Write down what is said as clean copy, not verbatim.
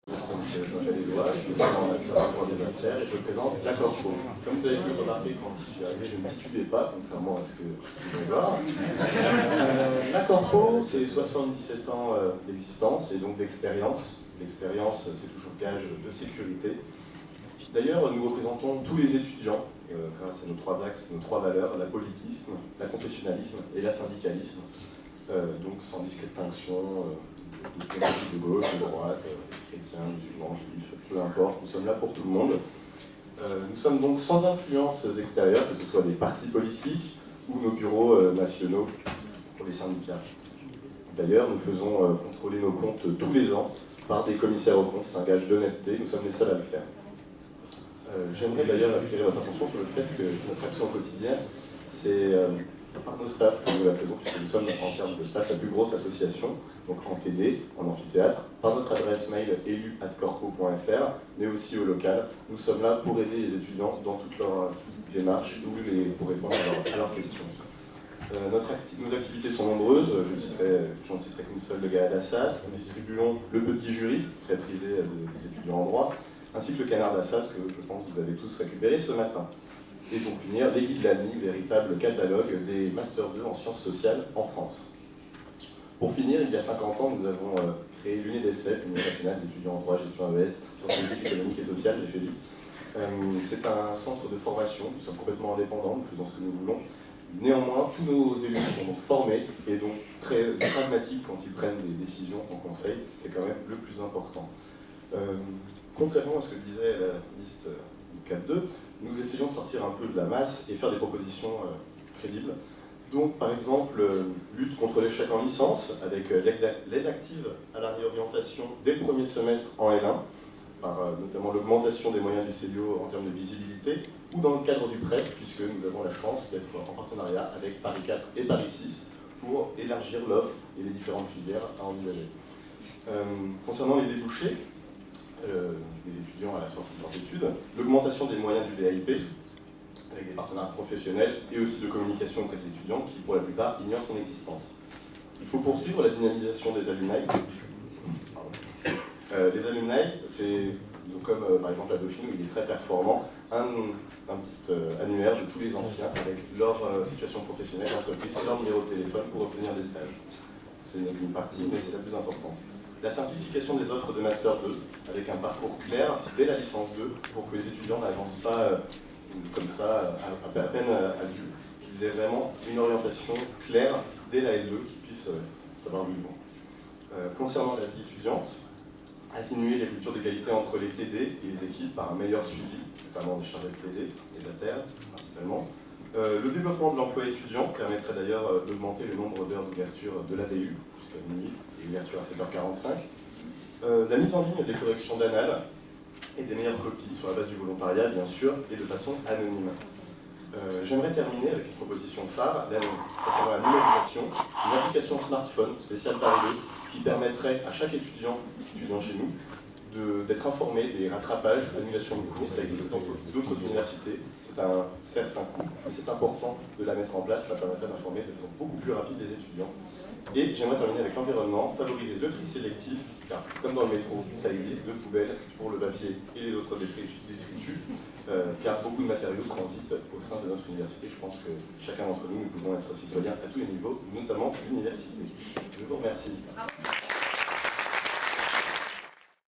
Je m'appelle Edouard, je suis en master en droit des affaires et je présente la Corpo. Comme vous avez pu remarquer, quand je suis arrivé, je ne titubais pas, contrairement à ce que vous allez voir. La Corpo, c'est 77 ans d'existence et donc d'expérience. L'expérience, c'est toujours gage de sécurité. D'ailleurs, nous représentons tous les étudiants, grâce à nos trois axes, nos trois valeurs, la politisme, la confessionnalisme et la syndicalisme. Donc sans distinction de gauche, de droite, chrétiens, musulmans, juifs, peu importe, nous sommes là pour tout le monde. Nous sommes donc sans influence extérieure, que ce soit des partis politiques ou nos bureaux nationaux pour les syndicats. D'ailleurs, nous faisons contrôler nos comptes tous les ans par des commissaires aux comptes, c'est un gage d'honnêteté, nous sommes les seuls à le faire. J'aimerais d'ailleurs attirer votre attention sur le fait que notre action au quotidien, c'est par nos staffs que nous la faisons, puisque nous sommes en termes de staff la plus grosse association, donc en TD, en amphithéâtre, par notre adresse mail élu@corpo.fr, mais aussi au local. Nous sommes là pour aider les étudiants dans toutes leurs démarches ou pour répondre à leurs questions. Nos activités sont nombreuses, j'en citerai qu'une seule, le Gala d'Assas. Nous distribuons le Petit Juriste, très prisé des étudiants en droit, ainsi que le Canard d'Assas, que je pense que vous avez tous récupéré ce matin. Et pour finir, les guides l'ANI, véritable catalogue des Master 2 en sciences sociales en France. Pour finir, il y a 50 ans, nous avons créé l'UNEDECEP, l'Union nationale des étudiants en droit, gestion AES, sciences politiques, économiques et sociales, j'ai fait vite. C'est un centre de formation, nous sommes complètement indépendants, nous faisons ce que nous voulons. Néanmoins, tous nos élus sont donc formés et donc très pragmatiques quand ils prennent des décisions en conseil, c'est quand même le plus important. Contrairement à ce que disait la liste du 4.2, nous essayons de sortir un peu de la masse et faire des propositions crédibles. Donc, par exemple, lutte contre l'échec en licence, avec l'aide active à la réorientation dès le premier semestre en L1, par notamment l'augmentation des moyens du CDO en termes de visibilité, ou dans le cadre du PRES, puisque nous avons la chance d'être en partenariat avec Paris 4 et Paris 6 pour élargir l'offre et les différentes filières à envisager. Concernant les débouchés, des étudiants à la sortie de leurs études, l'augmentation des moyens du DAIP, avec des partenaires professionnels et aussi de communication auprès des étudiants qui, pour la plupart, ignorent son existence. Il faut poursuivre la dynamisation des alumni. Les alumni, c'est comme par exemple la Dauphine, où il est très performant, un petit annuaire de tous les anciens avec leur situation professionnelle, d'entreprise et leur numéro de téléphone pour obtenir des stages. C'est une partie, mais c'est la plus importante. La simplification des offres de Master 2, avec un parcours clair dès la licence 2, pour que les étudiants n'avancent pas comme ça, à peine adultes, qu'ils aient vraiment une orientation claire dès la L2, qu'ils puissent savoir où ils vont. Concernant la vie étudiante, atténuer les ruptures d'égalité entre les TD et les équipes par un meilleur suivi, notamment des chargés de TD, les ATER principalement. Le développement de l'emploi étudiant permettrait d'ailleurs d'augmenter le nombre d'heures d'ouverture de l'ADU jusqu'à minuit et l'ouverture à 7h45. La mise en ligne des corrections d'annales et des meilleures copies sur la base du volontariat, bien sûr, et de façon anonyme. J'aimerais terminer avec une proposition phare concernant la numérisation, une application smartphone spéciale Paris 2 qui permettrait à chaque étudiant chez nous d'être informé des rattrapages, annulations de cours. Ça existe dans d'autres universités, c'est un certain coût, mais c'est important de la mettre en place, ça permettrait d'informer de façon beaucoup plus rapide les étudiants. Et j'aimerais terminer avec l'environnement, favoriser le tri sélectif, car comme dans le métro, ça existe, deux poubelles pour le papier et les autres détritus, car beaucoup de matériaux transitent au sein de notre université. Je pense que chacun d'entre nous, nous pouvons être citoyens à tous les niveaux, notamment l'université. Je vous remercie.